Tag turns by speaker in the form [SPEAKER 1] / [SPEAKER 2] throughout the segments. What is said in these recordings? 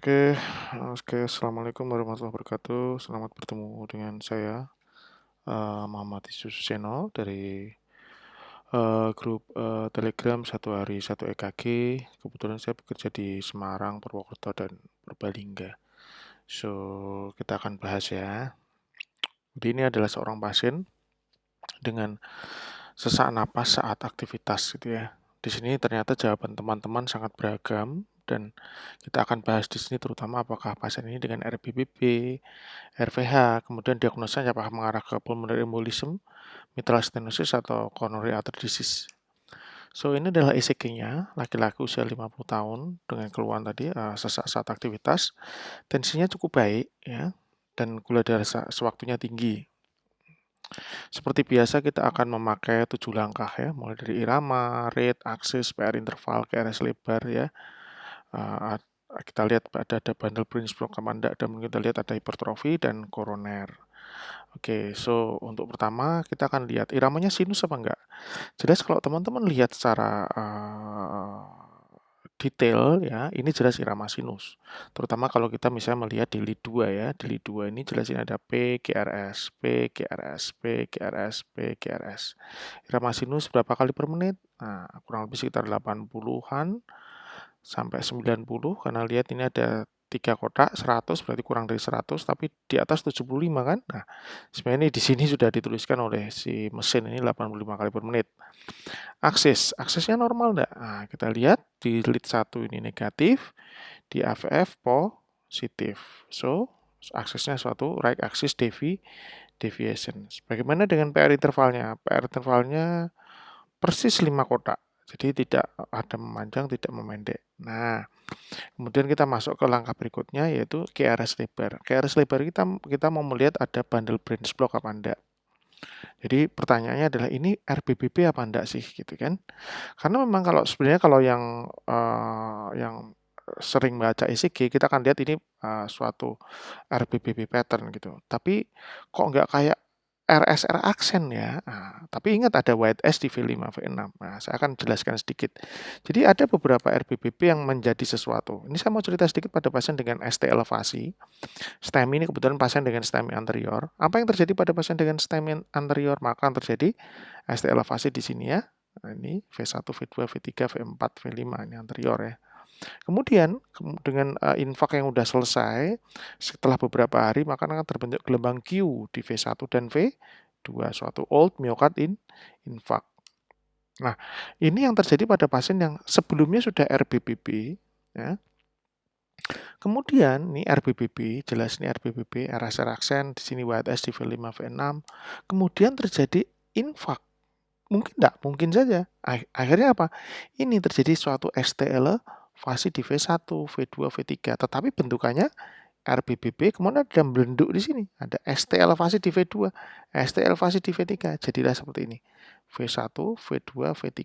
[SPEAKER 1] Oke, Assalamualaikum warahmatullahi wabarakatuh. Selamat bertemu dengan saya, Muhammad Isus Seno dari grup Telegram Satu Hari Satu EKG. Kebetulan saya bekerja di Semarang, Purwokerto, dan Purbalingga. So, kita akan bahas ya. Jadi ini adalah seorang pasien dengan sesak napas saat aktivitas gitu ya. Di sini ternyata jawaban teman-teman sangat beragam dan kita akan bahas di sini terutama apakah pasien ini dengan RBBP, RVH, kemudian diagnosanya apakah mengarah ke pulmonary embolism, mitral stenosis atau coronary artery disease. So ini adalah ECG-nya, laki-laki usia 50 tahun dengan keluhan tadi sesak saat aktivitas, tensinya cukup baik ya dan gula darah sewaktunya tinggi. Seperti biasa kita akan memakai 7 langkah ya, mulai dari irama, rate, aksis, PR interval, QRS lebar ya. Kita lihat ada bundle Prince block Kamanda dan kita lihat ada hipertrofi dan koroner. Oke, so untuk pertama kita akan lihat iramanya sinus apa enggak. Jelas kalau teman-teman lihat secara detail ya, ini jelas irama sinus. Terutama kalau kita misalnya melihat di lead 2 ya, di lead 2 ini jelas ini ada P, QRS, P, QRS, P, QRS, P, QRS. Irama sinus berapa kali per menit? Nah, kurang lebih sekitar 80-an sampai 90 karena lihat ini ada 3 kotak 100 berarti kurang dari 100 tapi di atas 75 kan. Nah, sebenarnya di sini sudah dituliskan oleh si mesin ini 85 kali per menit. Aksesnya normal enggak? Nah, kita lihat di lead 1 ini negatif, di AVF positif. So, aksesnya suatu right axis deviation. Bagaimana dengan PR intervalnya? PR intervalnya persis 5 kotak. Jadi tidak ada memanjang, tidak memendek. Nah, kemudian kita masuk ke langkah berikutnya yaitu QRS lebar. QRS lebar kita mau melihat ada bundle branch block apa enggak. Jadi pertanyaannya adalah ini RBBP apa enggak sih gitu kan? Karena memang kalau sebenarnya kalau yang sering baca ECG kita akan lihat ini suatu RBBP pattern gitu. Tapi kok nggak kayak RSR aksen ya. Nah, tapi ingat ada white S di V5, V6. Nah, saya akan jelaskan sedikit. Jadi ada beberapa RBBP yang menjadi sesuatu. Ini saya mau cerita sedikit pada pasien dengan ST elevasi. STEMI ini kebetulan pasien dengan STEMI anterior. Apa yang terjadi pada pasien dengan STEMI anterior? Maka akan terjadi ST elevasi di sini ya. Nah, ini V1, V2, V3, V4, V5 ini anterior ya. Kemudian dengan infak yang sudah selesai, setelah beberapa hari maka akan terbentuk gelombang Q di V1 dan V2, suatu old myocard infak. Nah, ini yang terjadi pada pasien yang sebelumnya sudah RBBP, ya. Kemudian nih RBBP, jelas nih RBBP, RSR aksen, di sini WTS di V5, V6. Kemudian terjadi infak. Mungkin enggak? Mungkin saja. Akhirnya apa? Ini terjadi suatu ST elevasi di V1, V2, V3. Tetapi bentukannya RBBP, kemudian ada belenduk di sini. Ada ST elevasi di V2, ST elevasi di V3. Jadilah seperti ini. V1, V2, V3.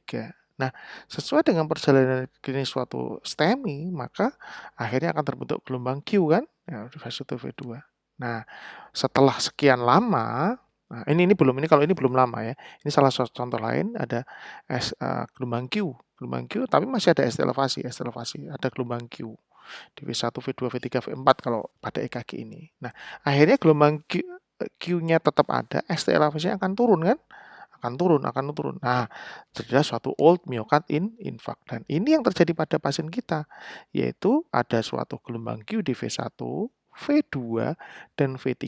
[SPEAKER 1] Nah, sesuai dengan perjalanan klinis suatu STEMI, maka akhirnya akan terbentuk gelombang Q kan? Ya, V1, V2. Nah, setelah sekian lama, nah ini kalau ini belum lama ya. Ini salah satu contoh lain ada gelombang Q, tapi masih ada ST elevasi, ada gelombang Q di V1, V2, V3, V4 kalau pada EKG ini. Nah, akhirnya gelombang Q-nya tetap ada, ST elevasinya akan turun kan? Akan turun. Nah, terjadi suatu old myocard infarct. Dan ini yang terjadi pada pasien kita, yaitu ada suatu gelombang Q di V1, V2, dan V3,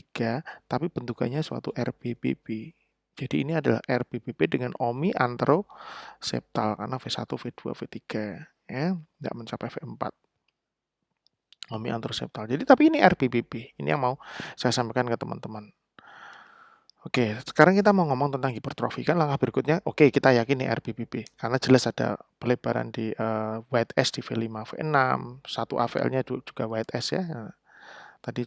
[SPEAKER 1] tapi bentukannya suatu RBBP. Jadi ini adalah RBBP dengan OMI anteroseptal karena V1, V2, V3 ya, tidak mencapai V4. OMI anteroseptal. Jadi tapi ini RBBP. Ini yang mau saya sampaikan ke teman-teman. Oke, sekarang kita mau ngomong tentang hipertrofi. Kan langkah berikutnya, oke kita yakin nih RBBP. Karena jelas ada pelebaran di white S di V5, V6. Satu AVL-nya juga white S ya. Nah, tadi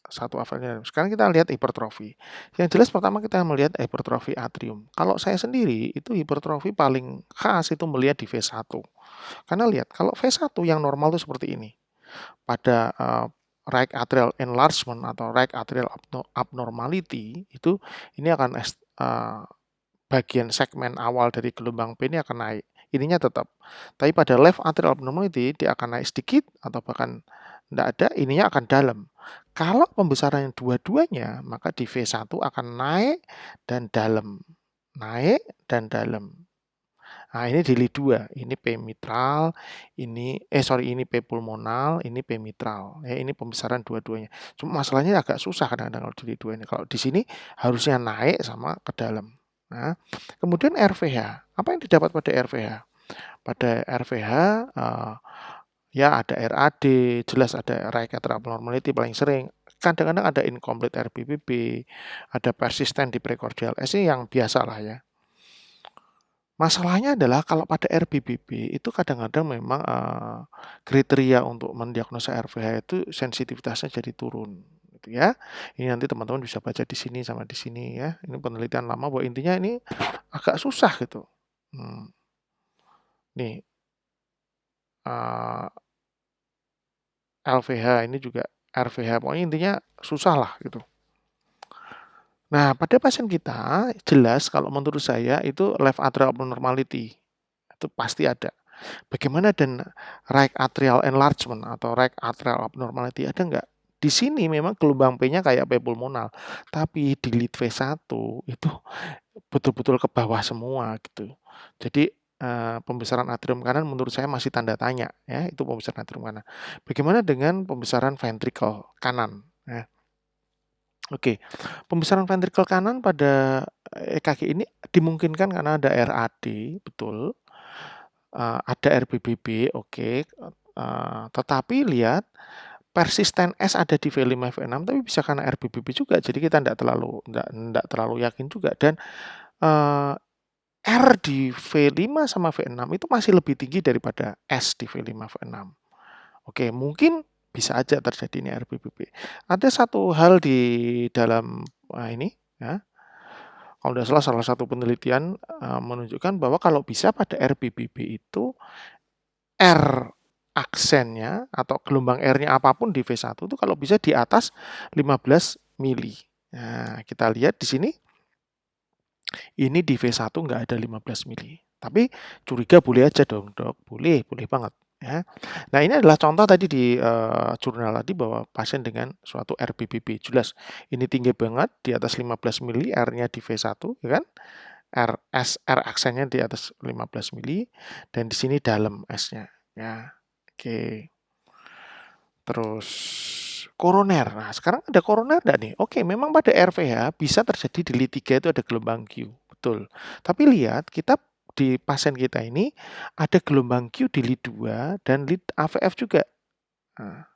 [SPEAKER 1] satu AVL-nya. Sekarang kita lihat hipertrofi. Yang jelas pertama kita melihat hipertrofi atrium. Kalau saya sendiri, itu hipertrofi paling khas itu melihat di V1. Karena lihat, kalau V1 yang normal itu seperti ini. Pada right atrial enlargement atau right atrial abnormality ini akan bagian segmen awal dari gelombang P ini akan naik. ininya tetap. Tapi pada left atrial abnormality dia akan naik sedikit atau bahkan tidak ada, ininya akan dalam. Kalau pembesaran dua-duanya, maka di V1 akan naik dan dalam. Naik dan dalam. Nah, ini di lead 2, ini P mitral, ini P pulmonal, ini P mitral. Ya, ini pembesaran dua-duanya. Cuma masalahnya agak susah kadang-kadang kalau di lead 2 ini. Kalau di sini harusnya naik sama ke dalam. Nah, kemudian RVH. Apa yang didapat pada RVH? Pada RVH ya ada RAD, jelas ada right atrial abnormality paling sering. Kadang-kadang ada incomplete RBBB, ada persisten di precordial S, ini yang biasa lah ya. Masalahnya adalah kalau pada RBBB itu kadang-kadang memang kriteria untuk mendiagnosa RVH itu sensitivitasnya jadi turun, gitu ya. Ini nanti teman-teman bisa baca di sini sama di sini ya. Ini penelitian lama bahwa intinya ini agak susah gitu. Nih LVH ini juga RVH, pokoknya intinya susah lah gitu. Nah, pada pasien kita jelas kalau menurut saya itu left atrial abnormality itu pasti ada. Bagaimana dan right atrial enlargement atau right atrial abnormality ada nggak? Di sini memang gelombang P-nya kayak P pulmonal, tapi di lead V1 itu betul-betul ke bawah semua gitu. Jadi pembesaran atrium kanan menurut saya masih tanda tanya ya, itu pembesaran atrium kanan. Bagaimana dengan pembesaran ventricle kanan? Ya. Oke, pembesaran ventricle kanan pada EKG ini dimungkinkan karena ada RAD, betul. Ada RBBB, oke. Tetapi lihat persisten S ada di V5, V6, tapi bisa karena RBBB juga. Jadi kita tidak terlalu yakin juga. Dan R di V5 sama V6 itu masih lebih tinggi daripada S di V5, V6. Oke, mungkin bisa aja terjadi ini RBBB. Ada satu hal di dalam ini ya. Kalau tidak salah salah satu penelitian menunjukkan bahwa kalau bisa pada RBBB itu R aksennya atau gelombang R-nya apapun di V1 itu kalau bisa di atas 15 mili. Nah, kita lihat di sini ini di V1 nggak ada 15 mili. Tapi curiga boleh aja dong, Dok. Boleh banget ya. Nah, ini adalah contoh tadi di jurnal tadi bahwa pasien dengan suatu RBBB jelas ini tinggi banget di atas 15 mili, R-nya di V1 ya kan? R aksennya di atas 15 mili dan di sini dalam S-nya ya. Oke. Terus koroner. Nah, sekarang ada koroner enggak nih? Oke, memang pada RVH bisa terjadi di lead 3 itu ada gelombang Q. Betul. Tapi lihat kita di pasien kita ini ada gelombang Q di lead 2 dan lead AVF juga. Nah,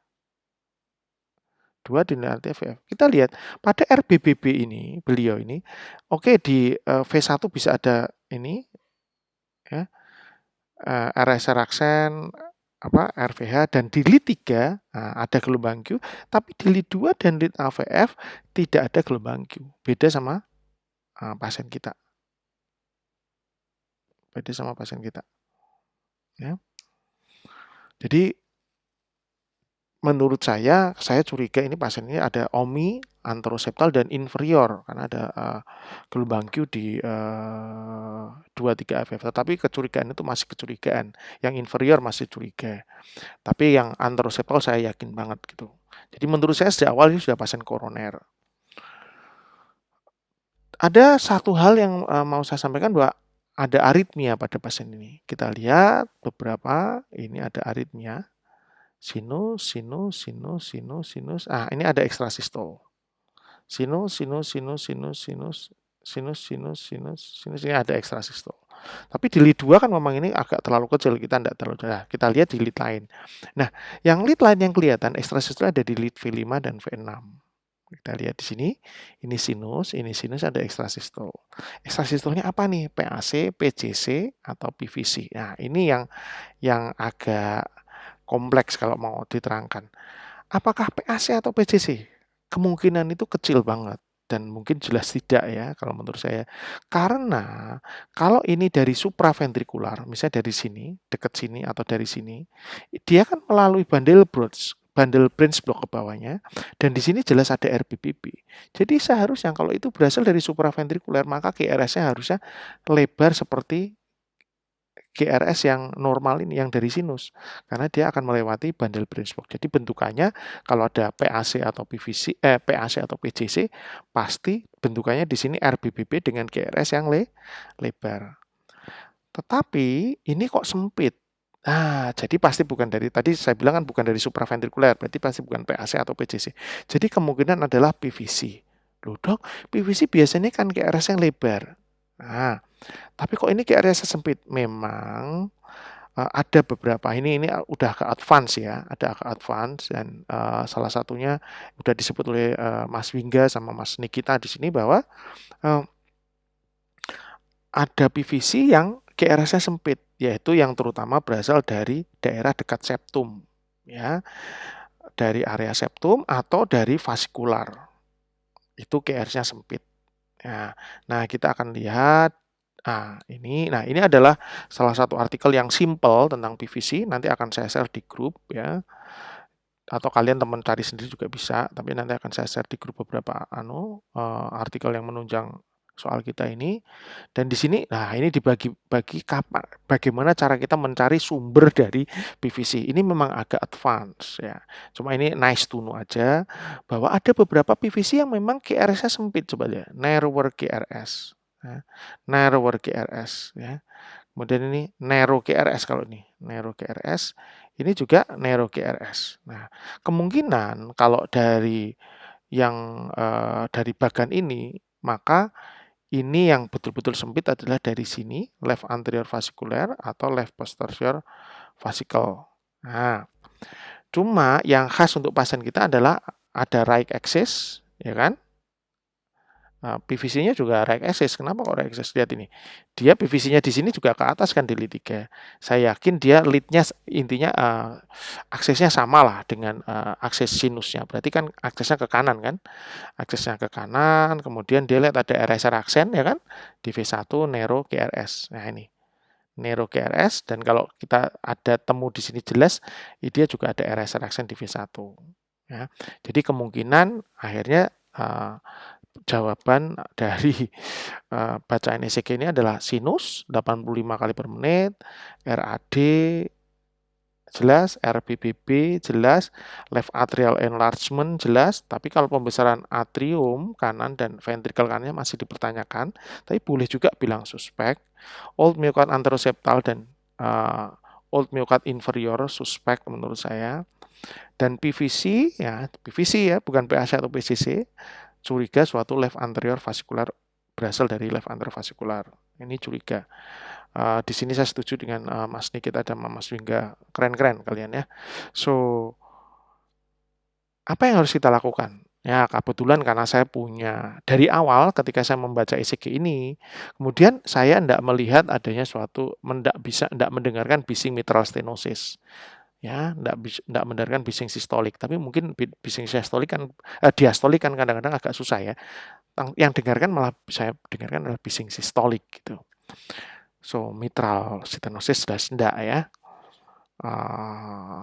[SPEAKER 1] 2 di lead AVF. Kita lihat pada RBBB ini, beliau ini, oke di V1 bisa ada ini ya. RSR aksen RVH dan di lead 3 ada gelombang Q, tapi di lead 2 dan lead AVF tidak ada gelombang Q. Beda sama pasien kita. Beda sama pasien kita. Ya. Jadi menurut saya curiga ini pasien ini ada OMI anteroseptal dan inferior karena ada gelombang Q di 2-3 AVF. Tetapi kecurigaan itu masih kecurigaan. Yang inferior masih curiga. Tapi yang anteroseptal saya yakin banget gitu. Jadi menurut saya sejak awal ini sudah pasien koroner. Ada satu hal yang mau saya sampaikan bahwa ada aritmia pada pasien ini. Kita lihat beberapa, ini ada aritmia. Sinus. Ini ada ekstrasistol. Sinus, ini ada ekstrasistol. Tapi di lead 2 kan memang ini agak terlalu kecil, kita tidak terlalu jelas. Kita lihat di lead lain. Nah, yang lead lain yang kelihatan ekstrasistol ada di lead V5 dan V6. Kita lihat di sini, ini sinus ada ekstrasistol. Ekstrasistolnya apa nih? PAC, PCC, atau PVC. Nah, ini yang agak kompleks kalau mau diterangkan. Apakah PAC atau PCC? Kemungkinan itu kecil banget dan mungkin jelas tidak ya kalau menurut saya. Karena kalau ini dari supraventrikular, misalnya dari sini, dekat sini atau dari sini, dia kan melalui bundle branch block ke bawahnya dan di sini jelas ada RBBB. Jadi seharusnya kalau itu berasal dari supraventrikular maka QRS-nya harusnya lebar seperti GRS yang normal ini, yang dari sinus, karena dia akan melewati bundle branch box. Jadi bentukannya kalau ada PAC atau PAC atau PJC, pasti bentukannya di sini RBBB dengan GRS yang lebar. Tetapi ini kok sempit. Nah, jadi pasti bukan dari, tadi saya bilang kan bukan dari supraventrikuler, berarti pasti bukan PAC atau PJC. Jadi kemungkinan adalah PVC. Loh dok, PVC biasanya kan GRS yang lebar. Nah, tapi kok ini GRS sempit? Memang ada beberapa, ini udah ke advance ya, ada ke advance, dan salah satunya udah disebut oleh Mas Wingga sama Mas Nikita di sini bahwa ada PVC yang GRS-nya sempit, yaitu yang terutama berasal dari daerah dekat septum, ya, dari area septum atau dari vasikular, itu GRS-nya sempit. Nah, kita akan lihat. Nah, ini adalah salah satu artikel yang simple tentang PVC. Nanti akan saya share di grup ya. Atau kalian teman cari sendiri juga bisa. Tapi nanti akan saya share di grup beberapa artikel yang menunjang soal kita ini. Dan di sini, nah ini dibagi-bagi bagaimana cara kita mencari sumber dari PVC. Ini memang agak advance ya. Cuma ini nice to know aja bahwa ada beberapa PVC yang memang GRS-nya sempit. Coba lihat, narrower GRS. Ya. Narrower GRS ya. Kemudian ini narrow GRS, kalau ini narrow GRS, ini juga narrow GRS. Nah, kemungkinan kalau dari yang dari bagan ini, maka ini yang betul-betul sempit adalah dari sini, left anterior fascicular atau left posterior fascicle. Nah, cuma yang khas untuk pasien kita adalah ada right axis, ya kan? PVC-nya juga right axis. Kenapa kok right axis? Lihat ini. Dia PVC-nya di sini juga ke atas kan di lead 3. Saya yakin dia lead-nya intinya aksesnya sama lah dengan akses sinusnya. Berarti kan aksesnya ke kanan kan? Aksesnya ke kanan, kemudian dia lihat ada eraser aksen ya kan? Di V1 narrow GRS. Nah ini. Narrow GRS, dan kalau kita ada temu di sini jelas, dia juga ada eraser aksen di V1. Ya. Jadi kemungkinan akhirnya jawaban dari bacaan ECG ini adalah sinus 85 kali per menit, RAD jelas, RBBB jelas, left atrial enlargement jelas, tapi kalau pembesaran atrium kanan dan ventricle kanannya masih dipertanyakan, tapi boleh juga bilang suspek. Old myocard anteroseptal dan old myocard inferior suspek menurut saya. Dan PVC ya, bukan PAC atau PCC, curiga suatu left anterior vascular berasal dari left anterior vascular. Ini curiga. Di sini saya setuju dengan Mas Nikita dan Mas Wingga. Keren-keren kalian ya. So, apa yang harus kita lakukan? Ya, kebetulan karena saya punya dari awal ketika saya membaca ECG ini, kemudian saya tidak melihat adanya suatu, tidak mendengarkan bising mitral stenosis. Ya, tidak mendengarkan bising sistolik, tapi mungkin bising diastolik kan kadang-kadang agak susah ya. Yang dengarkan malah saya dengarkan adalah bising sistolik gitu. So, mitral stenosis sudah enggak ya.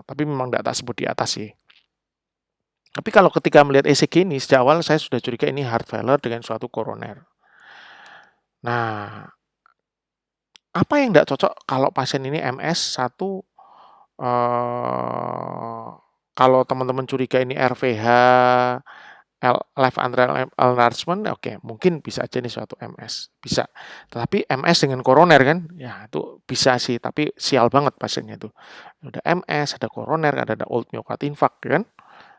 [SPEAKER 1] Tapi memang tidak tak sebut di atas sih. Tapi kalau ketika melihat ECG ini, sejak awal saya sudah curiga ini heart failure dengan suatu koroner. Nah, apa yang tidak cocok kalau pasien ini MS? Satu, kalau teman-teman curiga ini RVH, left atrial enlargement, oke, mungkin bisa aja nih suatu MS, bisa. Tetapi MS dengan koroner kan, ya itu bisa sih, tapi sial banget pasiennya itu. Ada MS, ada koroner, ada old myocard infarct kan.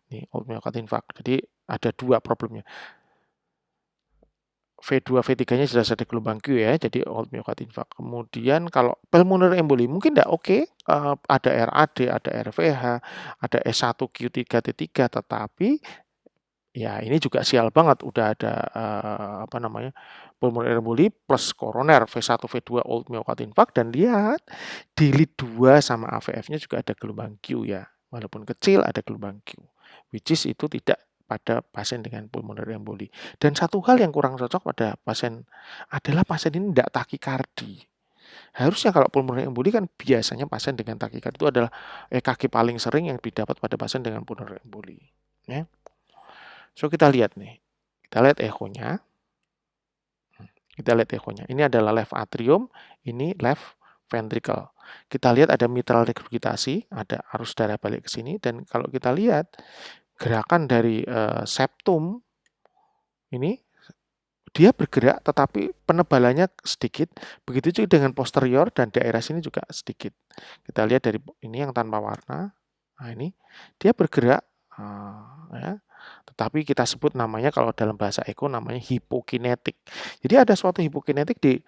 [SPEAKER 1] Nih, old myocard infarct. Jadi ada dua problemnya. V2, V3-nya sudah ada gelombang Q ya, jadi old myocard infarct. Kemudian kalau pulmonary emboli mungkin tidak oke, ada RAD, ada RVH, ada S1Q3T3, tetapi ya ini juga sial banget, udah ada pulmonary emboli plus koroner, V1, V2 old myocard infarct, dan lihat di lead 2 sama AVF-nya juga ada gelombang Q ya, walaupun kecil ada gelombang Q, which is itu tidak pada pasien dengan pulmonary emboli. Dan satu hal yang kurang cocok pada pasien adalah pasien ini tidak takikardi. Harusnya kalau pulmonary emboli kan biasanya pasien dengan takikardi itu adalah EKG paling sering yang didapat pada pasien dengan pulmonary emboli. Ya. So kita lihat nih, kita lihat echonya. Ini adalah left atrium, ini left ventricle. Kita lihat ada mitral regurgitasi, ada arus darah balik ke sini, dan kalau kita lihat gerakan dari septum ini, dia bergerak tetapi penebalannya sedikit, begitu juga dengan posterior dan daerah sini juga sedikit. Kita lihat dari ini yang tanpa warna, nah ini dia bergerak, ya, tetapi kita sebut namanya kalau dalam bahasa eko namanya hipokinetik. Jadi ada suatu hipokinetik di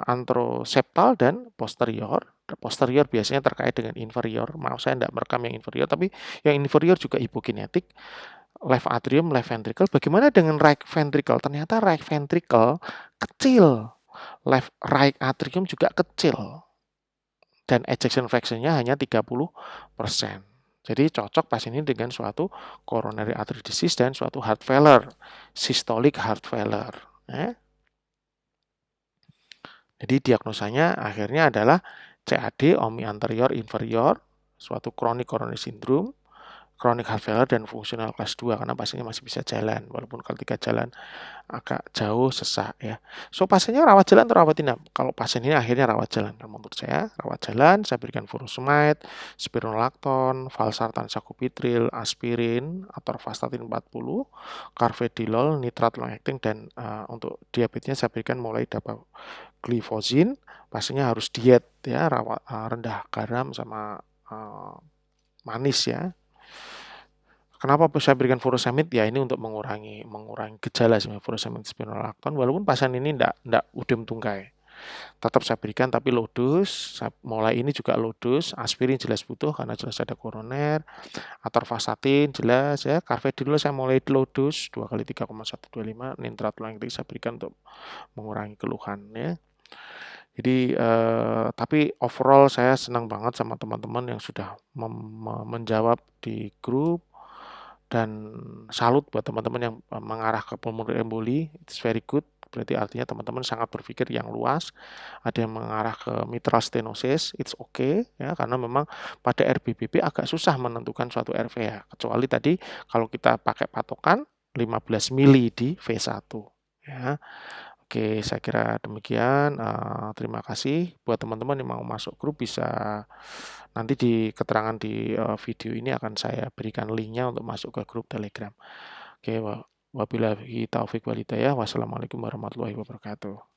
[SPEAKER 1] anteroseptal dan posterior. Posterior biasanya terkait dengan inferior. Maaf saya tidak merekam yang inferior, tapi yang inferior juga hipokinetik. Left atrium, left ventricle. Bagaimana dengan right ventricle? Ternyata right ventricle kecil. Right atrium juga kecil. Dan ejection fraction-nya hanya 30%. Jadi cocok pasien ini dengan suatu coronary artery disease dan suatu heart failure, systolic heart failure. Jadi diagnosanya akhirnya adalah CAD, OMI anterior inferior, suatu chronic coronary syndrome, chronic heart failure, dan fungsional kelas 2 karena pasiennya masih bisa jalan, walaupun ketika jalan agak jauh sesak ya. So pasiennya rawat jalan atau rawat inap? Kalau pasien ini akhirnya rawat jalan, menurut saya rawat jalan, saya berikan furosemide, spironolactone, valsartan, sacubitril, aspirin, atorvastatin 40, carvedilol, nitrat long acting, dan untuk diabetesnya saya berikan mulai dapagliflozin. Pasiennya harus diet ya, rendah garam sama manis ya. Kenapa saya berikan furosemide? Ya ini untuk mengurangi gejala sebenarnya furosemide spironolactone, walaupun pasien ini enggak udem tungkai. Tetap saya berikan tapi low dose. Mulai ini juga low dose. Aspirin jelas butuh karena jelas ada koroner. Atorvastatin jelas ya. Carvedilol saya mulai low dose 2 kali 3,125. Nitrat long acting saya berikan untuk mengurangi keluhan ya. Jadi tapi overall saya senang banget sama teman-teman yang sudah menjawab di grup. Dan salut buat teman-teman yang mengarah ke pulmonary emboli, it's very good. Berarti artinya teman-teman sangat berpikir yang luas. Ada yang mengarah ke mitral stenosis, it's okay ya, karena memang pada RBBB agak susah menentukan suatu RVH. Kecuali tadi kalau kita pakai patokan 15 mili di V1 ya. Oke, saya kira demikian. Terima kasih buat teman-teman yang mau masuk grup, bisa nanti di keterangan di video ini akan saya berikan linknya untuk masuk ke grup Telegram. Oke, wabillahi taufik walhidayah. Wassalamualaikum warahmatullahi wabarakatuh.